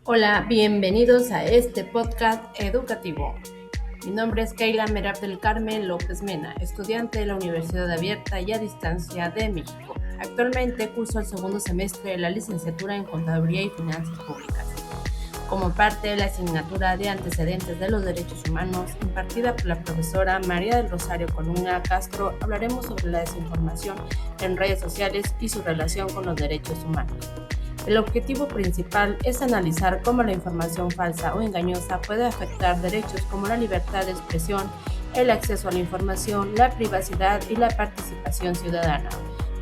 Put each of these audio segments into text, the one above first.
Hola, bienvenidos a este podcast educativo. Mi nombre es Keila Merab del Carmen López Mena, estudiante de la Universidad Abierta y a Distancia de México. Actualmente curso el segundo semestre de la licenciatura en Contaduría y Finanzas Públicas. Como parte de la asignatura de Antecedentes de los Derechos Humanos, impartida por la profesora María del Rosario Colunga Castro, hablaremos sobre la desinformación en redes sociales y su relación con los derechos humanos. El objetivo principal es analizar cómo la información falsa o engañosa puede afectar derechos como la libertad de expresión, el acceso a la información, la privacidad y la participación ciudadana.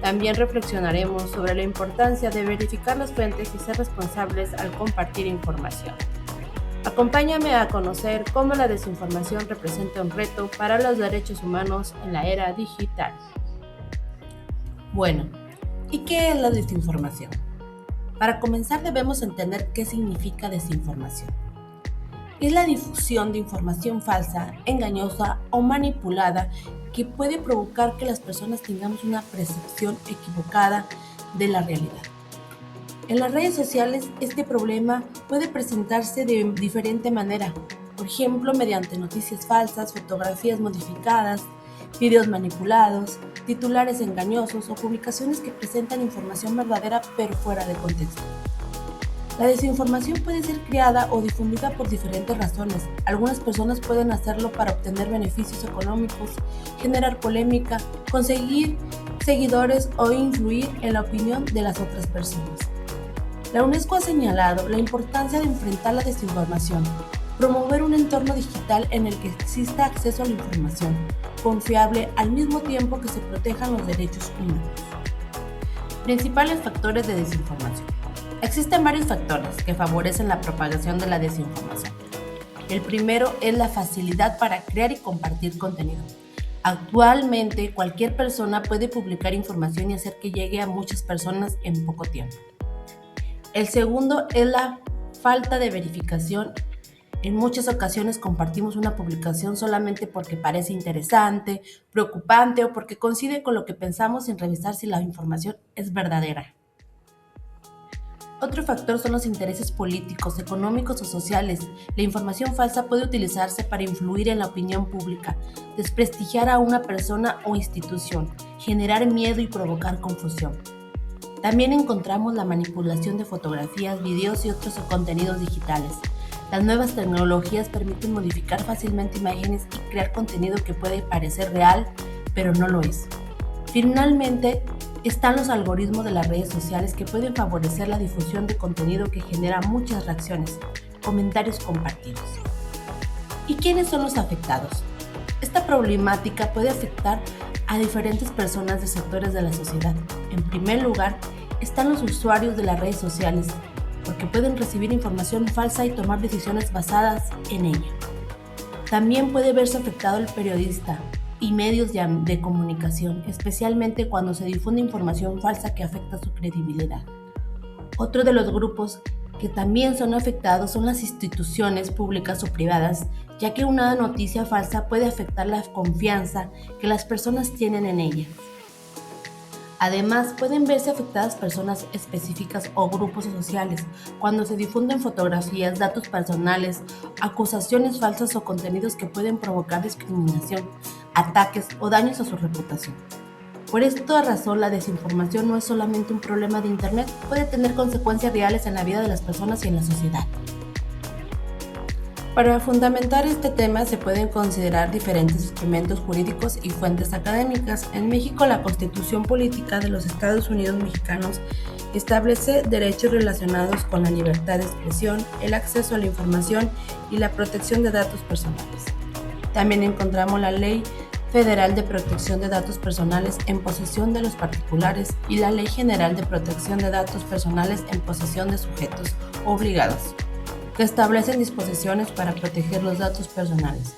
También reflexionaremos sobre la importancia de verificar las fuentes y ser responsables al compartir información. Acompáñame a conocer cómo la desinformación representa un reto para los derechos humanos en la era digital. Bueno, ¿y qué es la desinformación? Para comenzar debemos entender qué significa desinformación. Es la difusión de información falsa, engañosa o manipulada que puede provocar que las personas tengamos una percepción equivocada de la realidad. En las redes sociales este problema puede presentarse de diferente manera, por ejemplo mediante noticias falsas, fotografías modificadas, videos manipulados, titulares engañosos o publicaciones que presentan información verdadera pero fuera de contexto. La desinformación puede ser creada o difundida por diferentes razones. Algunas personas pueden hacerlo para obtener beneficios económicos, generar polémica, conseguir seguidores o influir en la opinión de las otras personas. La UNESCO ha señalado la importancia de enfrentar la desinformación, promover un entorno digital en el que exista acceso a la información confiable al mismo tiempo que se protejan los derechos humanos. Principales factores de desinformación. Existen varios factores que favorecen la propagación de la desinformación. El primero es la facilidad para crear y compartir contenido. Actualmente, cualquier persona puede publicar información y hacer que llegue a muchas personas en poco tiempo. El segundo es la falta de verificación. En muchas ocasiones compartimos una publicación solamente porque parece interesante, preocupante o porque coincide con lo que pensamos sin revisar si la información es verdadera. Otro factor son los intereses políticos, económicos o sociales. La información falsa puede utilizarse para influir en la opinión pública, desprestigiar a una persona o institución, generar miedo y provocar confusión. También encontramos la manipulación de fotografías, videos y otros contenidos digitales. Las nuevas tecnologías permiten modificar fácilmente imágenes y crear contenido que puede parecer real, pero no lo es. Finalmente, están los algoritmos de las redes sociales que pueden favorecer la difusión de contenido que genera muchas reacciones, comentarios compartidos. ¿Y quiénes son los afectados? Esta problemática puede afectar a diferentes personas de sectores de la sociedad. En primer lugar, están los usuarios de las redes sociales, porque pueden recibir información falsa y tomar decisiones basadas en ella. También puede verse afectado el periodista y medios de comunicación, especialmente cuando se difunde información falsa que afecta su credibilidad. Otro de los grupos que también son afectados son las instituciones públicas o privadas, ya que una noticia falsa puede afectar la confianza que las personas tienen en ellas. Además, pueden verse afectadas personas específicas o grupos sociales cuando se difunden fotografías, datos personales, acusaciones falsas o contenidos que pueden provocar discriminación, ataques o daños a su reputación. Por esta razón, la desinformación no es solamente un problema de Internet, puede tener consecuencias reales en la vida de las personas y en la sociedad. Para fundamentar este tema se pueden considerar diferentes instrumentos jurídicos y fuentes académicas. En México, la Constitución Política de los Estados Unidos Mexicanos establece derechos relacionados con la libertad de expresión, el acceso a la información y la protección de datos personales. También encontramos la Ley Federal de Protección de Datos Personales en posesión de los particulares y la Ley General de Protección de Datos Personales en posesión de sujetos obligados, que establecen disposiciones para proteger los datos personales.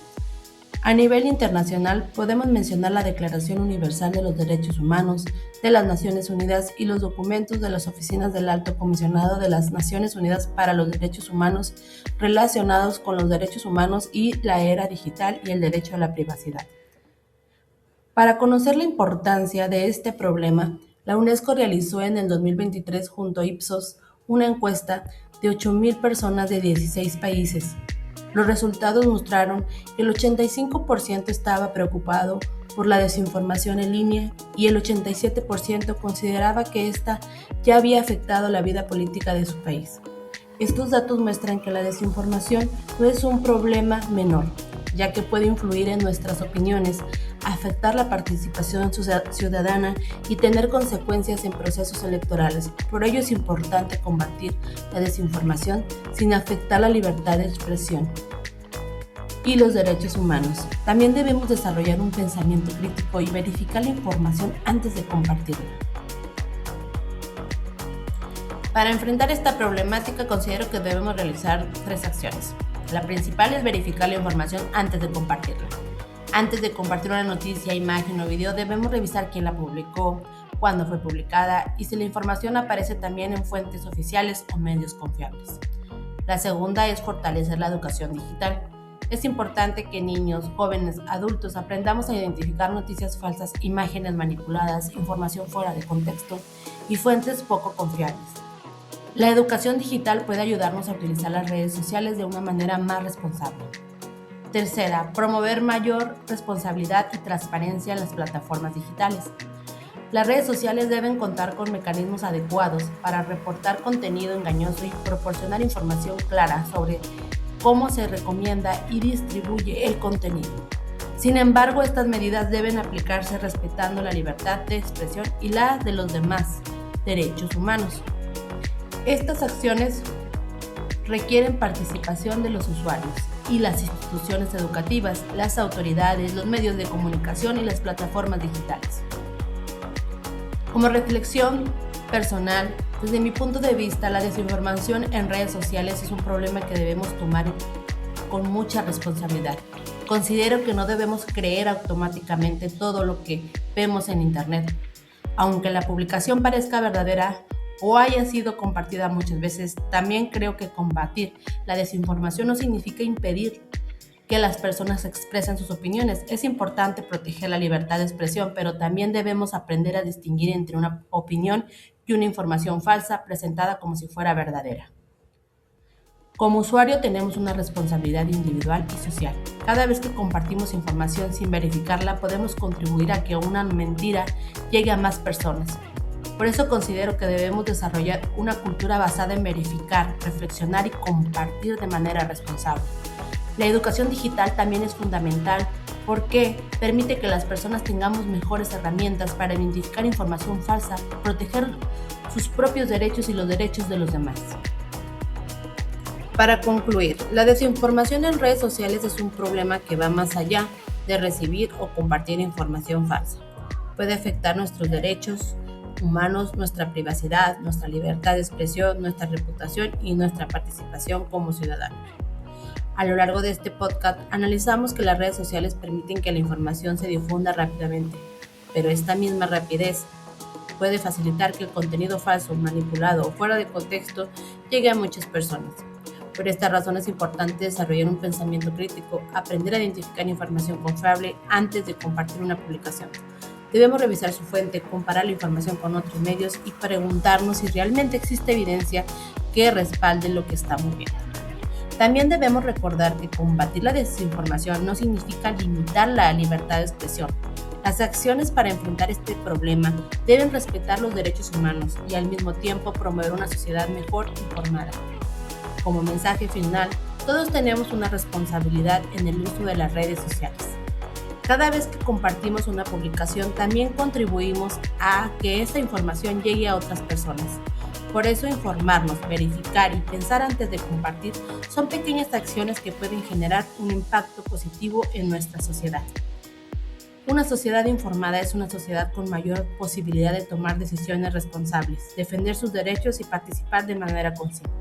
A nivel internacional, podemos mencionar la Declaración Universal de los Derechos Humanos de las Naciones Unidas y los documentos de las oficinas del Alto Comisionado de las Naciones Unidas para los Derechos Humanos relacionados con los derechos humanos y la era digital y el derecho a la privacidad. Para conocer la importancia de este problema, la UNESCO realizó en el 2023 junto a Ipsos una encuesta de 8,000 personas de 16 países. Los resultados mostraron que el 85% estaba preocupado por la desinformación en línea y el 87% consideraba que esta ya había afectado la vida política de su país. Estos datos muestran que la desinformación no es un problema menor, ya que puede influir en nuestras opiniones, afectar la participación ciudadana y tener consecuencias en procesos electorales. Por ello es importante combatir la desinformación sin afectar la libertad de expresión y los derechos humanos. También debemos desarrollar un pensamiento crítico y verificar la información antes de compartirla. Para enfrentar esta problemática considero que debemos realizar 3 acciones. La principal es verificar la información antes de compartirla. Antes de compartir una noticia, imagen o video debemos revisar quién la publicó, cuándo fue publicada y si la información aparece también en fuentes oficiales o medios confiables. La segunda es fortalecer la educación digital. Es importante que niños, jóvenes, adultos aprendamos a identificar noticias falsas, imágenes manipuladas, información fuera de contexto y fuentes poco confiables. La educación digital puede ayudarnos a utilizar las redes sociales de una manera más responsable. Tercera, promover mayor responsabilidad y transparencia en las plataformas digitales. Las redes sociales deben contar con mecanismos adecuados para reportar contenido engañoso y proporcionar información clara sobre cómo se recomienda y distribuye el contenido. Sin embargo, estas medidas deben aplicarse respetando la libertad de expresión y la de los demás derechos humanos. Estas acciones requieren participación de los usuarios y las instituciones educativas, las autoridades, los medios de comunicación y las plataformas digitales. Como reflexión personal, desde mi punto de vista, la desinformación en redes sociales es un problema que debemos tomar con mucha responsabilidad. Considero que no debemos creer automáticamente todo lo que vemos en Internet. Aunque la publicación parezca verdadera o haya sido compartida muchas veces, también creo que combatir la desinformación no significa impedir que las personas expresen sus opiniones. Es importante proteger la libertad de expresión, pero también debemos aprender a distinguir entre una opinión y una información falsa presentada como si fuera verdadera. Como usuario tenemos una responsabilidad individual y social. Cada vez que compartimos información sin verificarla, podemos contribuir a que una mentira llegue a más personas. Por eso considero que debemos desarrollar una cultura basada en verificar, reflexionar y compartir de manera responsable. La educación digital también es fundamental porque permite que las personas tengamos mejores herramientas para identificar información falsa, proteger sus propios derechos y los derechos de los demás. Para concluir, la desinformación en redes sociales es un problema que va más allá de recibir o compartir información falsa. Puede afectar nuestros derechos humanos, nuestra privacidad, nuestra libertad de expresión, nuestra reputación y nuestra participación como ciudadanos. A lo largo de este podcast analizamos que las redes sociales permiten que la información se difunda rápidamente, pero esta misma rapidez puede facilitar que el contenido falso, manipulado o fuera de contexto llegue a muchas personas. Por esta razón es importante desarrollar un pensamiento crítico, aprender a identificar información confiable antes de compartir una publicación. Debemos revisar su fuente, comparar la información con otros medios y preguntarnos si realmente existe evidencia que respalde lo que estamos viendo. También debemos recordar que combatir la desinformación no significa limitar la libertad de expresión. Las acciones para enfrentar este problema deben respetar los derechos humanos y al mismo tiempo promover una sociedad mejor informada. Como mensaje final, todos tenemos una responsabilidad en el uso de las redes sociales. Cada vez que compartimos una publicación, también contribuimos a que esta información llegue a otras personas. Por eso informarnos, verificar y pensar antes de compartir son pequeñas acciones que pueden generar un impacto positivo en nuestra sociedad. Una sociedad informada es una sociedad con mayor posibilidad de tomar decisiones responsables, defender sus derechos y participar de manera consciente.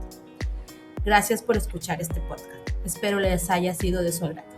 Gracias por escuchar este podcast. Espero les haya sido de su agrado.